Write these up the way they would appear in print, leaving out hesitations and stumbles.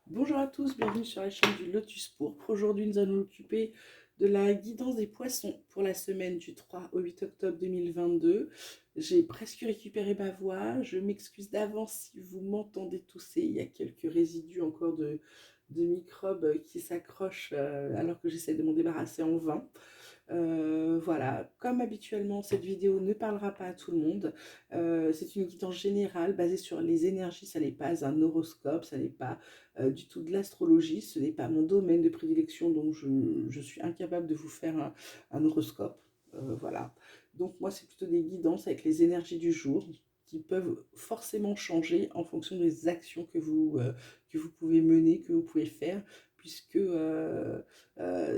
Bonjour à tous, bienvenue sur la chaîne du Lotus Pourpre. Aujourd'hui, nous allons nous occuper de la guidance des poissons pour la semaine du 3 au 8 octobre 2022. J'ai presque récupéré ma voix, je m'excuse d'avance si vous m'entendez tousser. Il y a quelques résidus encore de microbes qui s'accrochent alors que j'essaie de m'en débarrasser en vain. Voilà, comme habituellement, cette vidéo ne parlera pas à tout le monde. C'est une guidance générale basée sur les énergies. Ça n'est pas un horoscope, ça n'est pas du tout de l'astrologie. Ce n'est pas mon domaine de prédilection, donc je suis incapable de vous faire un horoscope. Voilà. Donc moi, c'est plutôt des guidances avec les énergies du jour qui peuvent forcément changer en fonction des actions que vous pouvez mener, que vous pouvez faire, puisque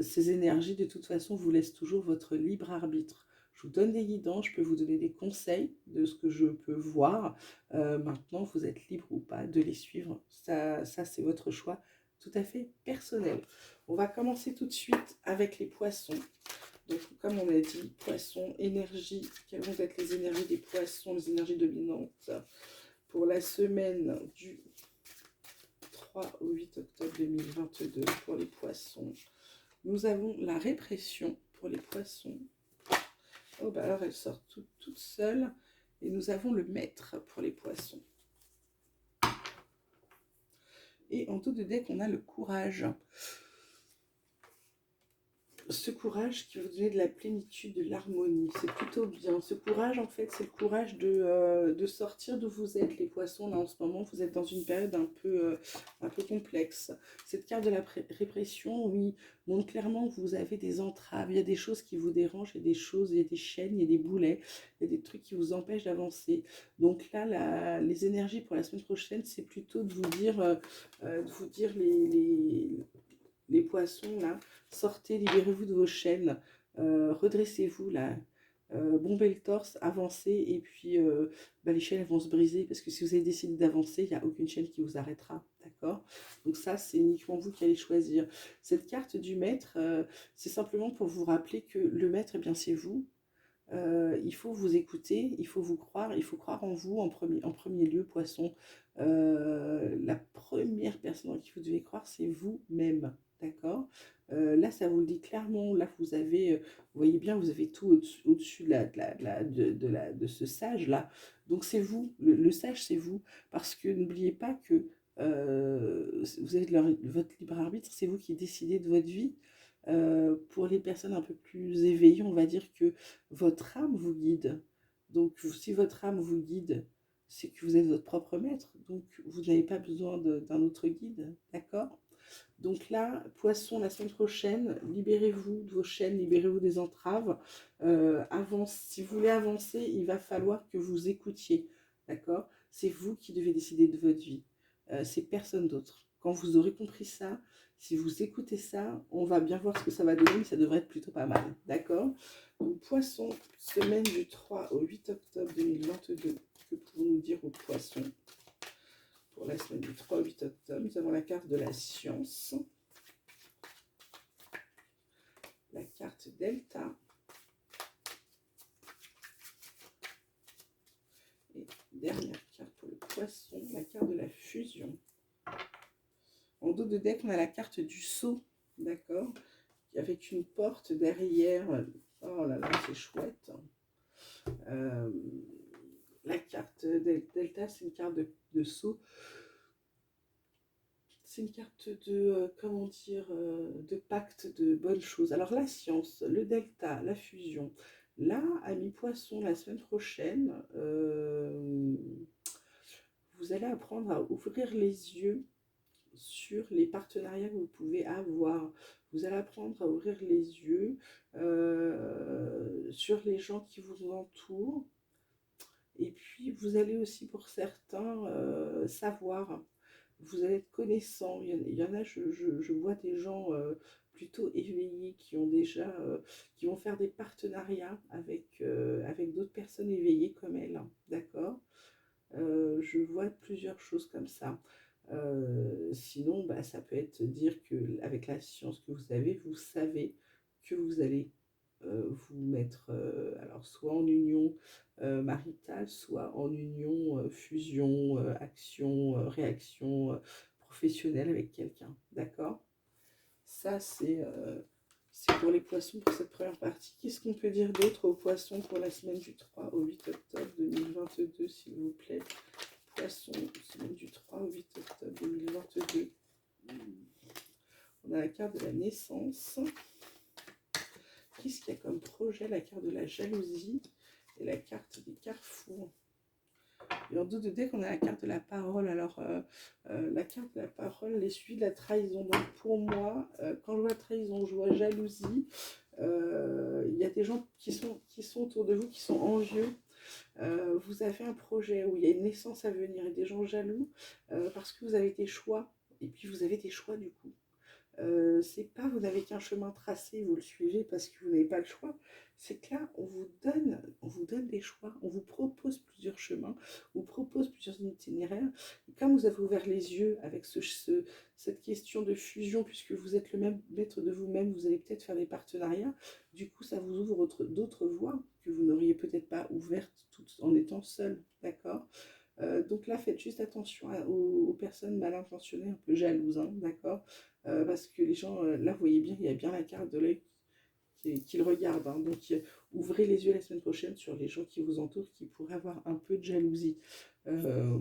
ces énergies, de toute façon, vous laissent toujours votre libre arbitre. Je vous donne des guidances, je peux vous donner des conseils de ce que je peux voir. Maintenant, vous êtes libre ou pas de les suivre. Ça c'est votre choix tout à fait personnel. On va commencer tout de suite avec les poissons. Donc, comme on a dit, poissons, énergie. Quelles vont être les énergies des poissons, les énergies dominantes pour la semaine du 3 au 8 octobre 2022 pour les poissons? Nous avons la répression pour les poissons. Oh, bah alors elle sort toute seule. Et nous avons le maître pour les poissons. Et en dos de deck, on a le courage. Ce courage qui va vous donner de la plénitude, de l'harmonie, c'est plutôt bien. Ce courage, en fait, c'est le courage de sortir d'où vous êtes, les poissons. Là, en ce moment, vous êtes dans une période un peu complexe. Cette carte de la répression, oui, montre clairement que vous avez des entraves. Il y a des choses qui vous dérangent, il y a des choses, il y a des chaînes, il y a des boulets, il y a des trucs qui vous empêchent d'avancer. Donc là, les énergies pour la semaine prochaine, c'est plutôt de vous dire les poissons, là, sortez, libérez-vous de vos chaînes, redressez-vous, là, bombez le torse, avancez, et puis bah, les chaînes elles vont se briser, parce que si vous avez décidé d'avancer, il n'y a aucune chaîne qui vous arrêtera, d'accord? Donc ça, c'est uniquement vous qui allez choisir. Cette carte du maître, c'est simplement pour vous rappeler que le maître, eh bien, c'est vous. Il faut vous écouter, il faut vous croire, il faut croire en vous en premier lieu, poisson. La première personne en qui vous devez croire, c'est vous-même, d'accord? Là, ça vous le dit clairement, là, vous avez, vous voyez bien, vous avez tout au-dessus de ce sage-là. Donc, c'est vous, le sage, c'est vous, parce que n'oubliez pas que vous avez votre libre arbitre, c'est vous qui décidez de votre vie. Pour les personnes un peu plus éveillées, on va dire que votre âme vous guide. Donc, si votre âme vous guide, c'est que vous êtes votre propre maître. Donc, vous n'avez pas besoin d'un autre guide. D'accord? Donc là, poisson, la semaine prochaine, libérez-vous de vos chaînes, libérez-vous des entraves. Si vous voulez avancer, il va falloir que vous écoutiez. D'accord? C'est vous qui devez décider de votre vie. C'est personne d'autre. Quand vous aurez compris ça, si vous écoutez ça, on va bien voir ce que ça va donner, mais ça devrait être plutôt pas mal. D'accord? Donc, poisson, semaine du 3 au 8 octobre 2022. Que pouvons-nous dire aux poissons pour la semaine du 3 au 8 octobre? Nous avons la carte de la science, la carte Delta et dernière carte pour le poisson, la carte de la fusion. En dos de deck, on a la carte du sceau, d'accord, avec une porte derrière. Oh là là, c'est chouette. Euh, la carte Delta, c'est une carte de sceau. C'est une carte comment dire, de pacte de bonnes choses. Alors la science, le delta, la fusion. Là, amis poissons, la semaine prochaine, vous allez apprendre à ouvrir les yeux sur les partenariats que vous pouvez avoir. Vous allez apprendre à ouvrir les yeux sur les gens qui vous entourent. Et puis, vous allez aussi, pour certains, savoir. Vous allez être connaissant. Il y en a, je vois des gens plutôt éveillés qui ont déjà, qui vont faire des partenariats avec d'autres personnes éveillées comme elles. D'accord? Je vois plusieurs choses comme ça. Sinon, bah, ça peut être dire que avec la science que vous avez, vous savez que vous allez vous mettre alors soit en union maritale, soit en union fusion, action, réaction professionnel avec quelqu'un, d'accord? Ça, c'est pour les poissons pour cette première partie. Qu'est-ce qu'on peut dire d'autre aux poissons pour la semaine du 3 au 8 octobre 2022, s'il vous plaît? Poissons, semaine du 3 au 8 octobre 2022. On a la carte de la naissance. Qu'est-ce qu'il y a comme projet? La carte de la jalousie et la carte des carrefours. Et en dos de deck, on a la carte de la parole. Alors, la carte de la parole, les suivis de la trahison. Donc, pour moi, quand je vois trahison, je vois jalousie. Il y a des gens qui sont autour de vous, qui sont envieux. Vous avez un projet où il y a une naissance à venir et des gens jaloux parce que vous avez des choix. Et puis, vous avez des choix du coup. C'est pas vous n'avez qu'un chemin tracé, vous le suivez parce que vous n'avez pas le choix. C'est que là, on vous donne des choix, on vous propose plusieurs chemins, on vous propose plusieurs itinéraires. Et comme vous avez ouvert les yeux avec cette question de fusion, puisque vous êtes le même maître de vous-même, vous allez peut-être faire des partenariats. Du coup, ça vous ouvre d'autres voies que vous n'auriez peut-être pas ouvertes toutes en étant seul, d'accord? Donc là, faites juste attention aux personnes mal intentionnées, un peu jalouses, hein, d'accord? Parce que les gens, là, vous voyez bien, il y a bien la carte de l'œil qui le regarde, hein. Donc, ouvrez les yeux la semaine prochaine sur les gens qui vous entourent, qui pourraient avoir un peu de jalousie. Euh,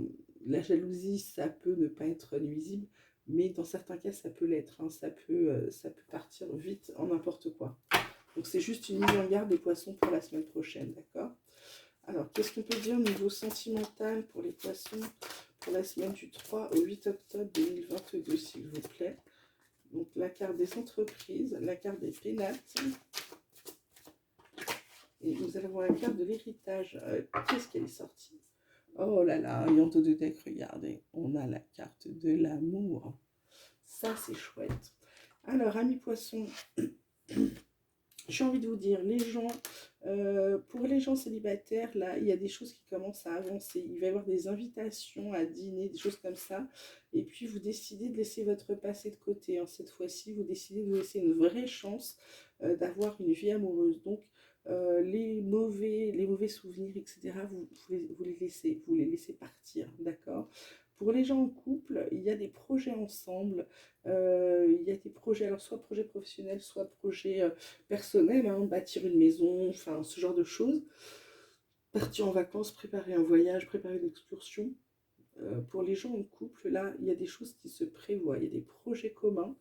la jalousie, ça peut ne pas être nuisible, mais dans certains cas, ça peut l'être, hein. Ça peut partir vite en n'importe quoi. Donc, c'est juste une mise en garde des poissons pour la semaine prochaine, d'accord? Alors, qu'est-ce qu'on peut dire au niveau sentimental pour les poissons pour la semaine du 3 au 8 octobre 2022, s'il vous plaît? Donc, la carte des entreprises, la carte des pénates. Et nous allons voir la carte de l'héritage. Qu'est-ce qu'elle est sortie? Oh là là, Yanto de deck, regardez. On a la carte de l'amour. Ça, c'est chouette. Alors, amis poissons, j'ai envie de vous dire, les gens, pour les gens célibataires, là, il y a des choses qui commencent à avancer. Il va y avoir des invitations à dîner, des choses comme ça. Et puis, vous décidez de laisser votre passé de côté, hein. Cette fois-ci, vous décidez de vous laisser une vraie chance d'avoir une vie amoureuse. Donc, les mauvais souvenirs, etc., vous les laissez partir, d'accord? Pour les gens en couple, il y a des projets ensemble. Il y a des projets, alors soit projets professionnels, soit projets personnels, hein, bâtir une maison, enfin ce genre de choses. Partir en vacances, préparer un voyage, préparer une excursion. Pour les gens en couple, là, il y a des choses qui se prévoient, il y a des projets communs.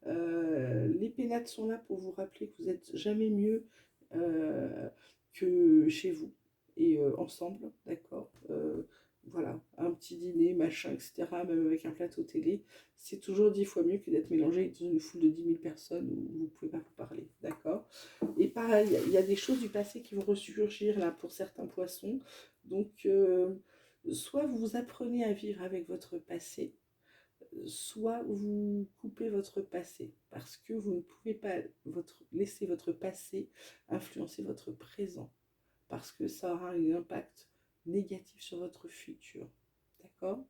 Les pénates sont là pour vous rappeler que vous n'êtes jamais mieux que chez vous et ensemble, d'accord? Voilà, un petit dîner, machin, etc., même avec un plateau télé, c'est toujours 10 fois mieux que d'être mélangé dans une foule de 10 000 personnes où vous ne pouvez pas vous parler, d'accord? Et pareil, il y a des choses du passé qui vont ressurgir là pour certains poissons. Donc, soit vous apprenez à vivre avec votre passé, soit vous coupez votre passé, parce que vous ne pouvez pas laisser votre passé influencer votre présent, parce que ça aura un impact négatif sur votre futur. D'accord?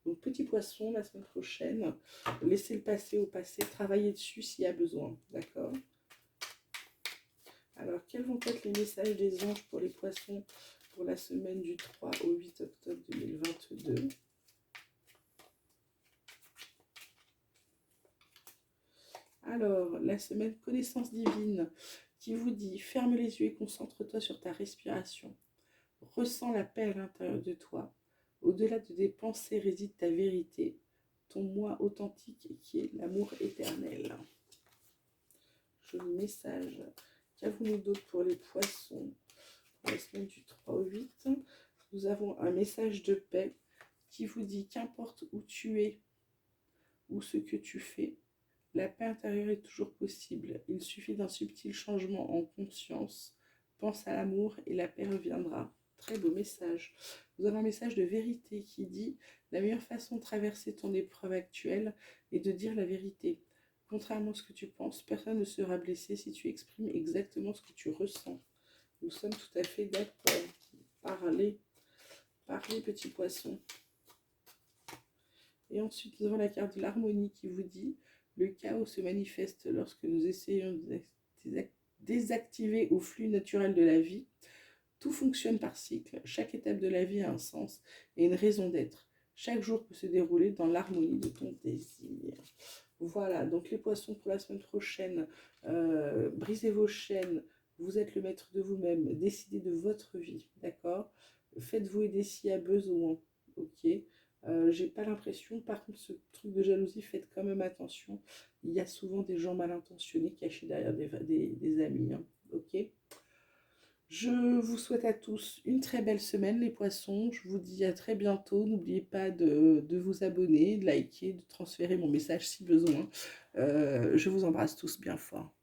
Donc, petit poisson, la semaine prochaine, laissez le passé au passé, travaillez dessus s'il y a besoin. D'accord? Alors, quels vont être les messages des anges pour les poissons pour la semaine du 3 au 8 octobre 2022? Alors, la semaine connaissance divine qui vous dit ferme les yeux et concentre-toi sur ta respiration. Ressens la paix à l'intérieur de toi. Au-delà de tes pensées réside ta vérité, ton moi authentique qui est l'amour éternel. Joli message. Qu'avons-nous d'autre pour les poissons pour la semaine du 3 au 8? Nous avons un message de paix qui vous dit qu'importe où tu es ou ce que tu fais, la paix intérieure est toujours possible. Il suffit d'un subtil changement en conscience. Pense à l'amour et la paix reviendra. Très beau message. Vous avez un message de vérité qui dit la meilleure façon de traverser ton épreuve actuelle est de dire la vérité. Contrairement à ce que tu penses, personne ne sera blessé si tu exprimes exactement ce que tu ressens. Nous sommes tout à fait d'accord. Parlez, parlez, petit poisson. Et ensuite, nous avons la carte de l'harmonie qui vous dit le chaos se manifeste lorsque nous essayons de désactiver au flux naturel de la vie. Tout fonctionne par cycle. Chaque étape de la vie a un sens et une raison d'être. Chaque jour peut se dérouler dans l'harmonie de ton désir. Voilà, donc les poissons pour la semaine prochaine, brisez vos chaînes, vous êtes le maître de vous-même, décidez de votre vie, d'accord? Faites-vous aider s'il y a besoin, ok? J'ai pas l'impression, par contre, ce truc de jalousie, faites quand même attention. Il y a souvent des gens mal intentionnés cachés derrière des amis, hein, ok? Je vous souhaite à tous une très belle semaine, les poissons. Je vous dis à très bientôt. N'oubliez pas de vous abonner, de liker, de transférer mon message si besoin. Je vous embrasse tous bien fort.